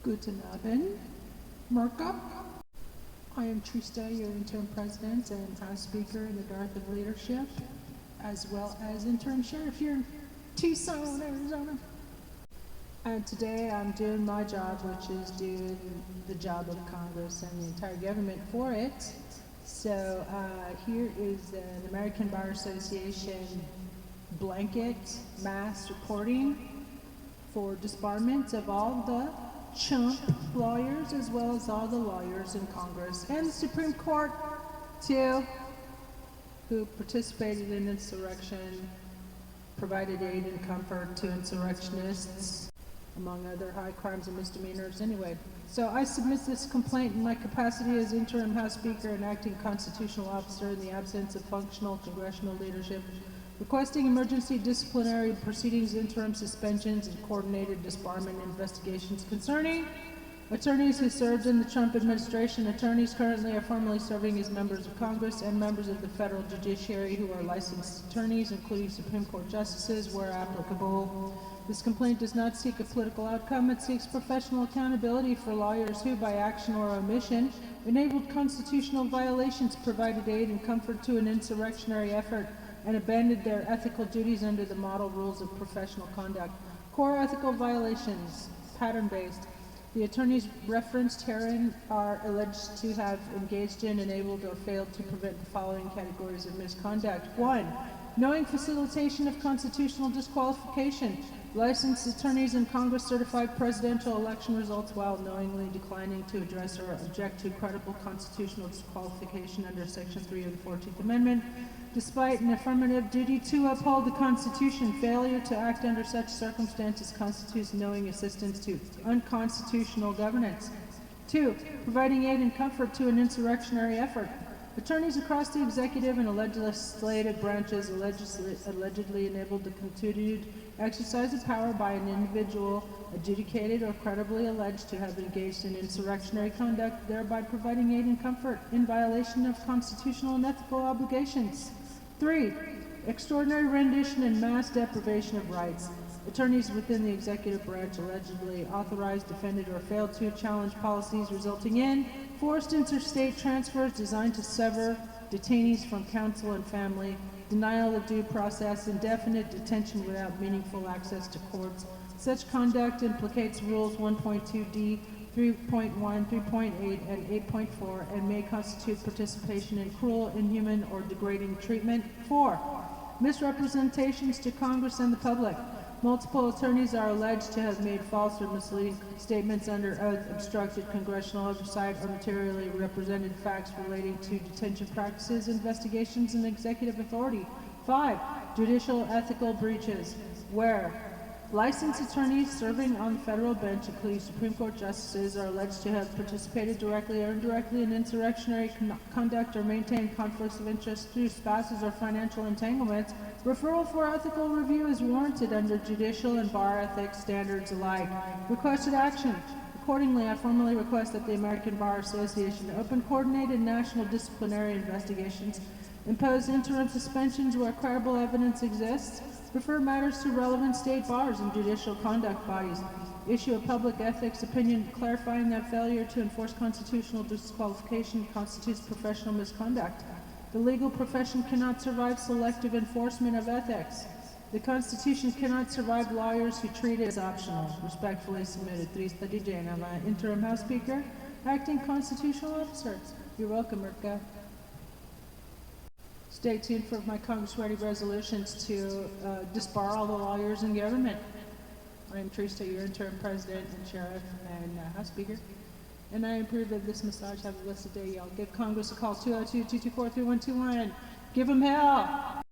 Guten Abend, Markup. I am Trista, your interim president and House Speaker in the Darth of Leadership, as well as interim sheriff here in Tucson, Arizona. And today I'm doing my job, which is doing the job of Congress and the entire government for it. So here is an American Bar Association blanket mass reporting for disbarment of all the chump lawyers as well as all the lawyers in Congress and the Supreme Court too, who participated in insurrection, provided aid and comfort to insurrectionists, among other high crimes and misdemeanors anyway. So I submit this complaint in my capacity as interim House Speaker and acting constitutional officer in the absence of functional congressional leadership, requesting emergency disciplinary proceedings, interim suspensions, and coordinated disbarment investigations concerning attorneys who served in the Trump administration, attorneys currently or formerly serving as members of Congress, and members of the federal judiciary who are licensed attorneys, including Supreme Court justices where applicable. This complaint does not seek a political outcome. It seeks professional accountability for lawyers who, by action or omission, enabled constitutional violations, provided aid and comfort to an insurrectionary effort, and abandoned their ethical duties under the model rules of professional conduct. Core ethical violations, pattern-based. The attorneys referenced herein are alleged to have engaged in, enabled, or failed to prevent the following categories of misconduct. 1. Knowing facilitation of constitutional disqualification. Licensed attorneys in Congress certified presidential election results while knowingly declining to address or object to credible constitutional disqualification under Section 3 of the 14th Amendment, despite an affirmative duty to uphold the Constitution. Failure to act under such circumstances constitutes knowing assistance to unconstitutional governance. 2. Providing aid and comfort to an insurrectionary effort. Attorneys across the executive and legislative branches allegedly enabled the continued exercise of power by an individual adjudicated or credibly alleged to have engaged in insurrectionary conduct, thereby providing aid and comfort in violation of constitutional and ethical obligations. 3. Extraordinary rendition and mass deprivation of rights. Attorneys within the executive branch allegedly authorized, defended, or failed to challenge policies resulting in forced interstate transfers designed to sever detainees from counsel and family, denial of due process, indefinite detention without meaningful access to courts. Such conduct implicates Rules 1.2d, 3.1, 3.8, and 8.4, and may constitute participation in cruel, inhuman, or degrading treatment. 4. Misrepresentations to Congress and the public. Multiple attorneys are alleged to have made false or misleading statements under oath, obstructed congressional oversight, or materially represented facts relating to detention practices, investigations, and executive authority. 5. Judicial ethical breaches, where licensed attorneys serving on the federal bench, including Supreme Court justices, are alleged to have participated directly or indirectly in insurrectionary conduct or maintained conflicts of interest through spouses or financial entanglements. Referral for ethical review is warranted under judicial and bar ethics standards alike. Requested action. Accordingly, I formally request that the American Bar Association open coordinated national disciplinary investigations, impose interim suspensions where credible evidence exists, refer matters to relevant state bars and judicial conduct bodies, issue a public ethics opinion clarifying that failure to enforce constitutional disqualification constitutes professional misconduct. The legal profession cannot survive selective enforcement of ethics. The Constitution cannot survive lawyers who treat it as optional. Respectfully submitted, Trista DJ, interim House Speaker, acting constitutional officer. You're welcome, Mirka. Stay tuned for my Congress-ready resolutions to disbar all the lawyers in government. I am Trista, your interim president and sheriff and House Speaker. And I approve of this massage. Have a blessed day, y'all. Give Congress a call, 202-224-3121. Give them hell.